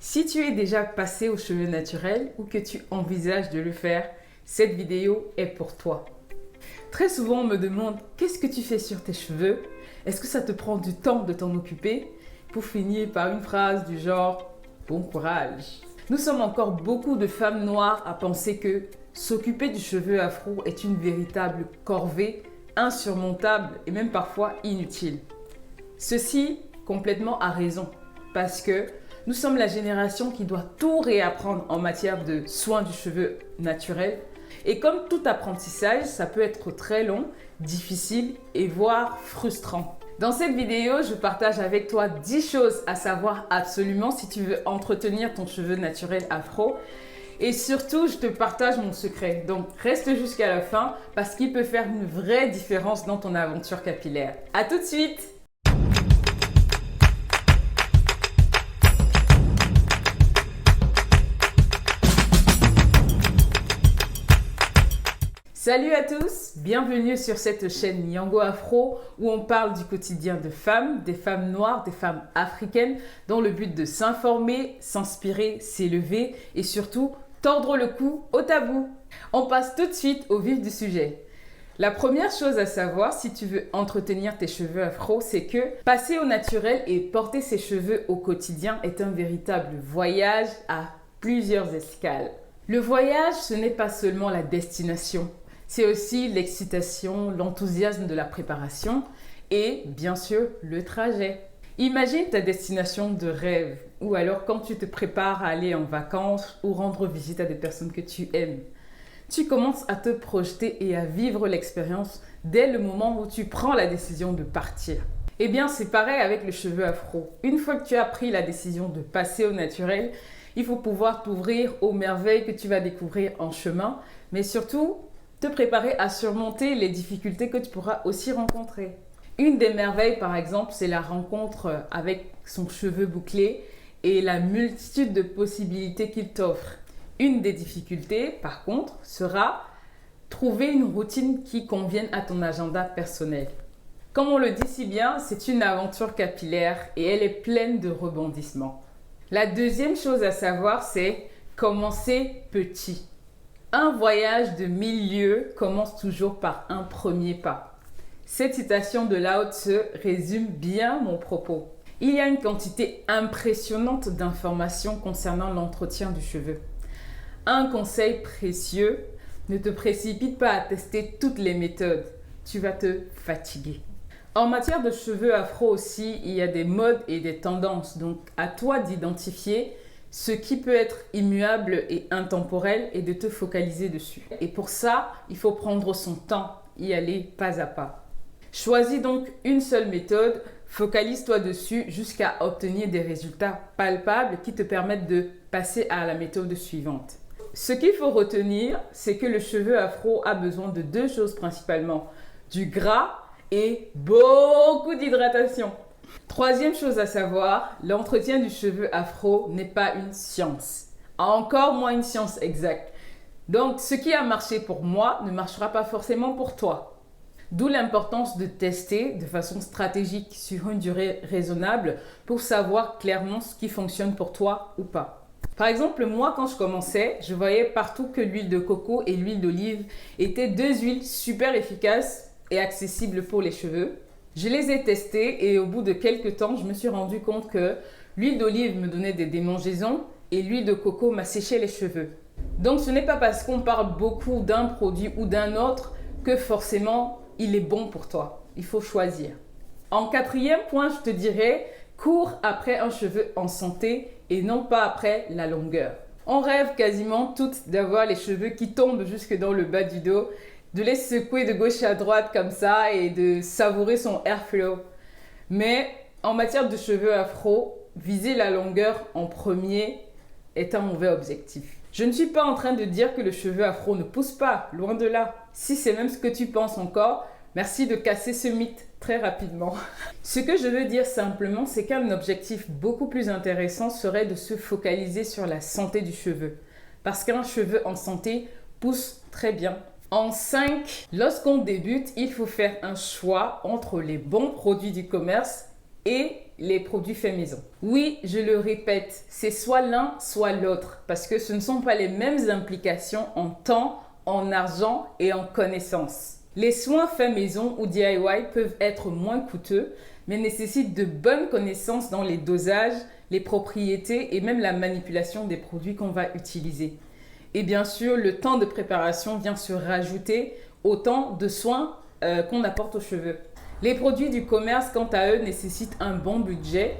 Si tu es déjà passé aux cheveux naturels ou que tu envisages de le faire, cette vidéo est pour toi. Très souvent, on me demande qu'est-ce que tu fais sur tes cheveux? Est-ce que ça te prend du temps de t'en occuper? Pour finir par une phrase du genre bon courage. Nous sommes encore beaucoup de femmes noires à penser que s'occuper du cheveu afro est une véritable corvée, insurmontable et même parfois inutile. Ceci complètement à raison, parce que nous sommes la génération qui doit tout réapprendre en matière de soins du cheveu naturel. Et comme tout apprentissage, ça peut être très long, difficile et voire frustrant. Dans cette vidéo, je partage avec toi 10 choses à savoir absolument si tu veux entretenir ton cheveu naturel afro. Et surtout, je te partage mon secret. Donc, reste jusqu'à la fin parce qu'il peut faire une vraie différence dans ton aventure capillaire. À tout de suite! Salut à tous, bienvenue sur cette chaîne Nyango Afro où on parle du quotidien de femmes, des femmes noires, des femmes africaines dans le but de s'informer, s'inspirer, s'élever et surtout tordre le cou au tabou. On passe tout de suite au vif du sujet. La première chose à savoir si tu veux entretenir tes cheveux afro, c'est que passer au naturel et porter ses cheveux au quotidien est un véritable voyage à plusieurs escales. Le voyage, ce n'est pas seulement la destination. C'est aussi l'excitation, l'enthousiasme de la préparation et bien sûr le trajet. Imagine ta destination de rêve ou alors quand tu te prépares à aller en vacances ou rendre visite à des personnes que tu aimes. Tu commences à te projeter et à vivre l'expérience dès le moment où tu prends la décision de partir. Eh bien, c'est pareil avec le cheveu afro. Une fois que tu as pris la décision de passer au naturel, il faut pouvoir t'ouvrir aux merveilles que tu vas découvrir en chemin, mais surtout te préparer à surmonter les difficultés que tu pourras aussi rencontrer. Une des merveilles, par exemple, c'est la rencontre avec son cheveu bouclé et la multitude de possibilités qu'il t'offre. Une des difficultés, par contre, sera trouver une routine qui convienne à ton agenda personnel. Comme on le dit si bien, c'est une aventure capillaire et elle est pleine de rebondissements. La deuxième chose à savoir, c'est commencer petit. Un voyage de 1000 lieues commence toujours par un premier pas. Cette citation de Lao Tse résume bien mon propos. Il y a une quantité impressionnante d'informations concernant l'entretien du cheveu. Un conseil précieux, ne te précipite pas à tester toutes les méthodes. Tu vas te fatiguer. En matière de cheveux afro aussi, il y a des modes et des tendances. Donc à toi d'identifier ce qui peut être immuable et intemporel et de te focaliser dessus. Et pour ça, il faut prendre son temps, y aller pas à pas. Choisis donc une seule méthode, focalise-toi dessus jusqu'à obtenir des résultats palpables qui te permettent de passer à la méthode suivante. Ce qu'il faut retenir, c'est que le cheveu afro a besoin de deux choses principalement, du gras et beaucoup d'hydratation. Troisième chose à savoir, l'entretien du cheveu afro n'est pas une science. Encore moins une science exacte. Donc, ce qui a marché pour moi ne marchera pas forcément pour toi. D'où l'importance de tester de façon stratégique sur une durée raisonnable pour savoir clairement ce qui fonctionne pour toi ou pas. Par exemple, moi, quand je commençais, je voyais partout que l'huile de coco et l'huile d'olive étaient deux huiles super efficaces et accessibles pour les cheveux. Je les ai testés et au bout de quelques temps, je me suis rendu compte que l'huile d'olive me donnait des démangeaisons et l'huile de coco m'asséchait les cheveux. Donc ce n'est pas parce qu'on parle beaucoup d'un produit ou d'un autre que forcément il est bon pour toi. Il faut choisir. En quatrième point, je te dirais, cours après un cheveu en santé et non pas après la longueur. On rêve quasiment toutes d'avoir les cheveux qui tombent jusque dans le bas du dos, de les secouer de gauche à droite comme ça et de savourer son airflow. Mais en matière de cheveux afro, viser la longueur en premier est un mauvais objectif. Je ne suis pas en train de dire que le cheveu afro ne pousse pas, loin de là. Si c'est même ce que tu penses encore, merci de casser ce mythe très rapidement. Ce que je veux dire simplement, c'est qu'un objectif beaucoup plus intéressant serait de se focaliser sur la santé du cheveu. Parce qu'un cheveu en santé pousse très bien. En 5, lorsqu'on débute, il faut faire un choix entre les bons produits du commerce et les produits faits maison. Oui, je le répète, c'est soit l'un, soit l'autre, parce que ce ne sont pas les mêmes implications en temps, en argent et en connaissances. Les soins faits maison ou DIY peuvent être moins coûteux, mais nécessitent de bonnes connaissances dans les dosages, les propriétés et même la manipulation des produits qu'on va utiliser. Et bien sûr, le temps de préparation vient se rajouter au temps de soins qu'on apporte aux cheveux. Les produits du commerce, quant à eux, nécessitent un bon budget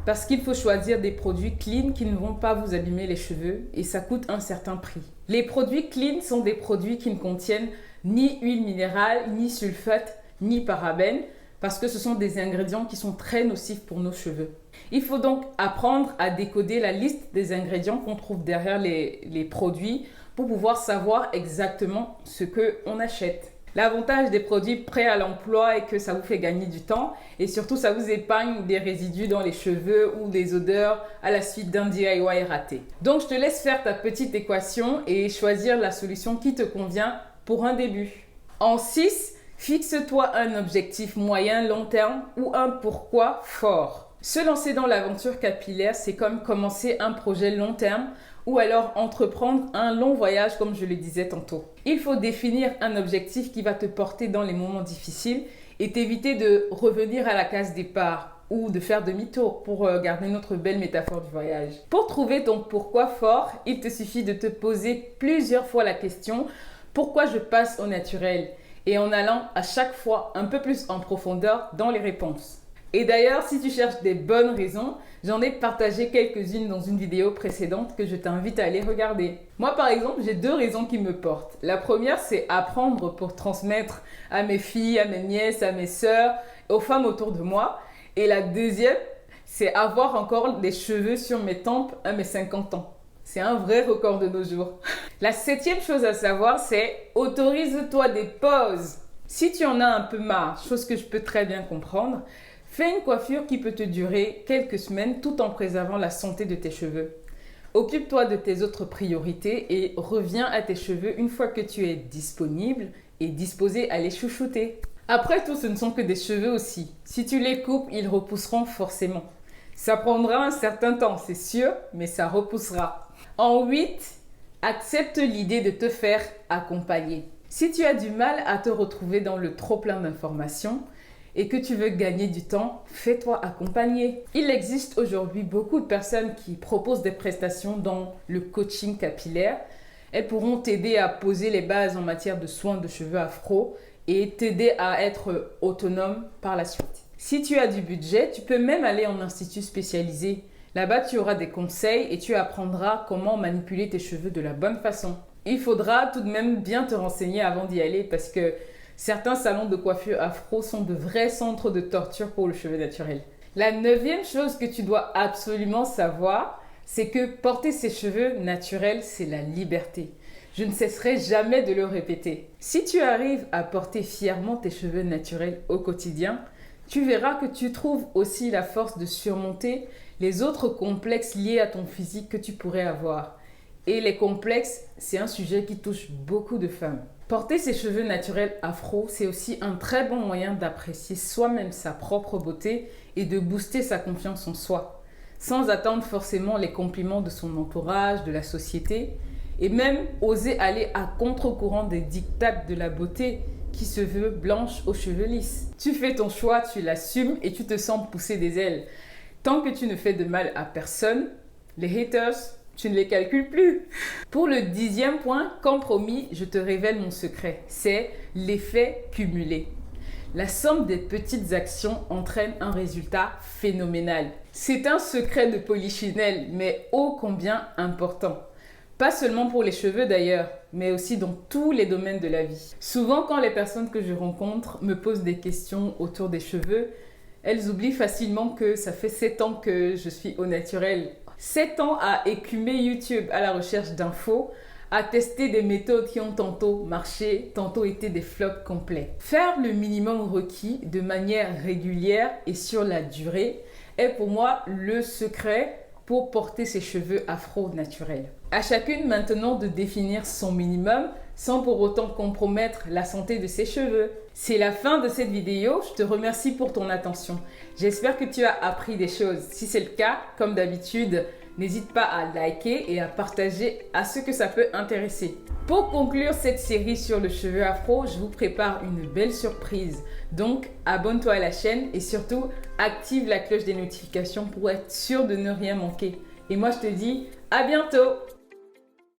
parce qu'il faut choisir des produits clean qui ne vont pas vous abîmer les cheveux et ça coûte un certain prix. Les produits clean sont des produits qui ne contiennent ni huile minérale, ni sulfate, ni parabènes parce que ce sont des ingrédients qui sont très nocifs pour nos cheveux. Il faut donc apprendre à décoder la liste des ingrédients qu'on trouve derrière les produits pour pouvoir savoir exactement ce qu'on achète. L'avantage des produits prêts à l'emploi est que ça vous fait gagner du temps et surtout ça vous épargne des résidus dans les cheveux ou des odeurs à la suite d'un DIY raté. Donc je te laisse faire ta petite équation et choisir la solution qui te convient pour un début. En 6, fixe-toi un objectif moyen long terme ou un pourquoi fort. Se lancer dans l'aventure capillaire, c'est comme commencer un projet long terme ou alors entreprendre un long voyage comme je le disais tantôt. Il faut définir un objectif qui va te porter dans les moments difficiles et t'éviter de revenir à la case départ ou de faire demi-tour pour garder notre belle métaphore du voyage. Pour trouver ton pourquoi fort, il te suffit de te poser plusieurs fois la question « Pourquoi je passe au naturel ?» et en allant à chaque fois un peu plus en profondeur dans les réponses. Et d'ailleurs, si tu cherches des bonnes raisons, j'en ai partagé quelques-unes dans une vidéo précédente que je t'invite à aller regarder. Moi, par exemple, j'ai 2 raisons qui me portent. La première, c'est apprendre pour transmettre à mes filles, à mes nièces, à mes sœurs, aux femmes autour de moi. Et la deuxième, c'est avoir encore des cheveux sur mes tempes à mes 50 ans. C'est un vrai record de nos jours. La 7e chose à savoir, c'est autorise-toi des pauses. Si tu en as un peu marre, chose que je peux très bien comprendre, fais une coiffure qui peut te durer quelques semaines tout en préservant la santé de tes cheveux. Occupe-toi de tes autres priorités et reviens à tes cheveux une fois que tu es disponible et disposé à les chouchouter. Après tout, ce ne sont que des cheveux aussi. Si tu les coupes, ils repousseront forcément. Ça prendra un certain temps, c'est sûr, mais ça repoussera. En 8, accepte l'idée de te faire accompagner. Si tu as du mal à te retrouver dans le trop-plein d'informations, et que tu veux gagner du temps, fais-toi accompagner. Il existe aujourd'hui beaucoup de personnes qui proposent des prestations dans le coaching capillaire. Elles pourront t'aider à poser les bases en matière de soins de cheveux afro et t'aider à être autonome par la suite. Si tu as du budget, tu peux même aller en institut spécialisé. Là-bas, tu auras des conseils et tu apprendras comment manipuler tes cheveux de la bonne façon. Il faudra tout de même bien te renseigner avant d'y aller parce que certains salons de coiffure afro sont de vrais centres de torture pour le cheveu naturel. La 9e chose que tu dois absolument savoir, c'est que porter ses cheveux naturels, c'est la liberté. Je ne cesserai jamais de le répéter. Si tu arrives à porter fièrement tes cheveux naturels au quotidien, tu verras que tu trouves aussi la force de surmonter les autres complexes liés à ton physique que tu pourrais avoir. Et les complexes, c'est un sujet qui touche beaucoup de femmes. Porter ses cheveux naturels afro, c'est aussi un très bon moyen d'apprécier soi-même sa propre beauté et de booster sa confiance en soi, sans attendre forcément les compliments de son entourage, de la société, et même oser aller à contre-courant des dictats de la beauté qui se veut blanche aux cheveux lisses. Tu fais ton choix, tu l'assumes et tu te sens pousser des ailes. Tant que tu ne fais de mal à personne, les haters, tu ne les calcules plus. Pour le 10e point, comme promis, je te révèle mon secret. C'est l'effet cumulé. La somme des petites actions entraîne un résultat phénoménal. C'est un secret de polichinelle, mais ô combien important. Pas seulement pour les cheveux d'ailleurs, mais aussi dans tous les domaines de la vie. Souvent, quand les personnes que je rencontre me posent des questions autour des cheveux, elles oublient facilement que ça fait 7 ans que je suis au naturel. 7 ans à écumer YouTube à la recherche d'infos, à tester des méthodes qui ont tantôt marché, tantôt été des flops complets. Faire le minimum requis de manière régulière et sur la durée est pour moi le secret pour porter ses cheveux afro naturels. À chacune maintenant de définir son minimum, sans pour autant compromettre la santé de ses cheveux. C'est la fin de cette vidéo, je te remercie pour ton attention. J'espère que tu as appris des choses. Si c'est le cas, comme d'habitude, n'hésite pas à liker et à partager à ceux que ça peut intéresser. Pour conclure cette série sur le cheveu afro, je vous prépare une belle surprise. Donc, abonne-toi à la chaîne et surtout, active la cloche des notifications pour être sûr de ne rien manquer. Et moi, je te dis à bientôt!